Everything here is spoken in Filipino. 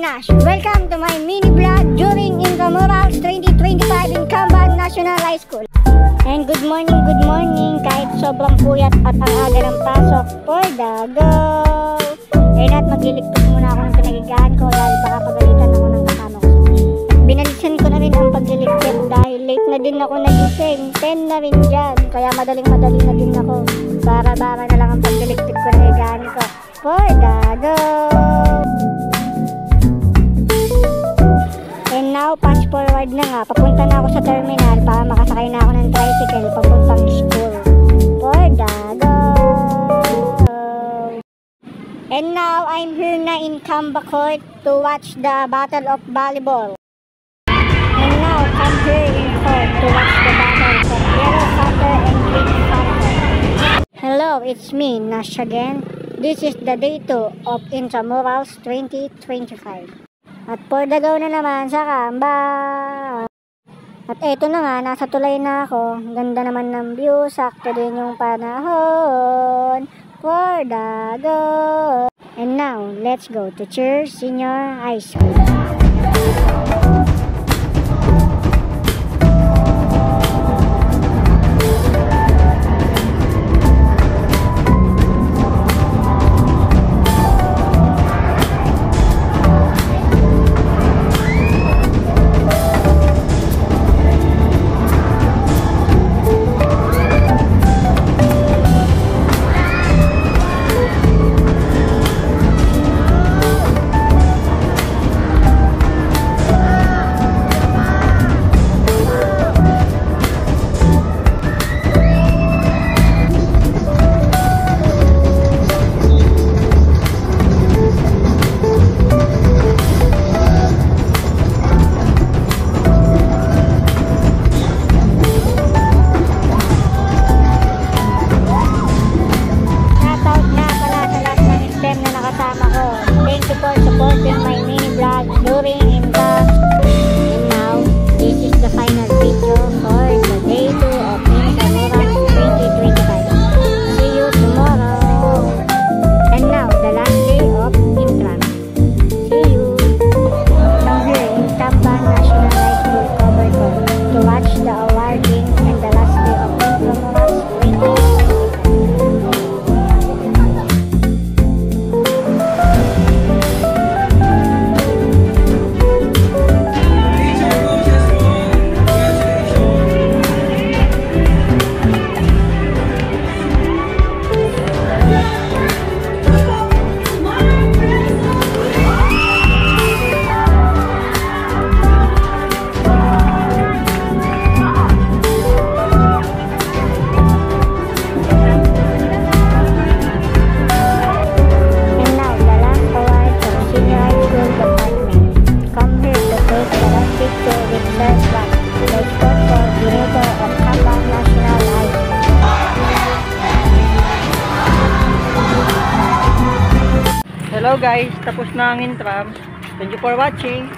Nash. Welcome to my mini vlog during Intramurals 2025 in Camban National High School. And good morning kahit sobrang puyat at ang aga ng pasok for the go. Ayun at magliligpit muna ako ng pinagigaan ko dahil baka pagalitan ako ng kasama ko. Binalisan ko na rin ang pagliligpit dahil late na din ako nagising. 10 na rin dyan, kaya madaling na din ako. Bara-bara na lang ang pagliligpit ko ng higaan ko for the go. And now, fast forward na nga. Papunta na ako sa terminal para makasakay na ako ng tricycle papuntang school. For the go! And now, I'm here na in Camba Court to watch the Battle of Volleyball. And now, I'm here in court to watch the battle of Yellow Panther and Green Panther. Hello, it's me, Nash again. This is the day 2 of Intramurals 2025. At for the go na naman sa Camba. At eto na nga, nasa tulay na ako. Ganda naman ng view, sakto din yung panahon. For the go. And now, let's go to Cheers Senior High School. Thank you for supporting my mini vlog during Intram. And now, this is the final video for the day 2 of Intramurals 2025. See you tomorrow. And now, the last day of Intram. See you. Come here in Camban National High School cover ko to watch the awarding and the last day of Intramurals 2025. Hello guys, tapos na ang Intram. Thank you for watching.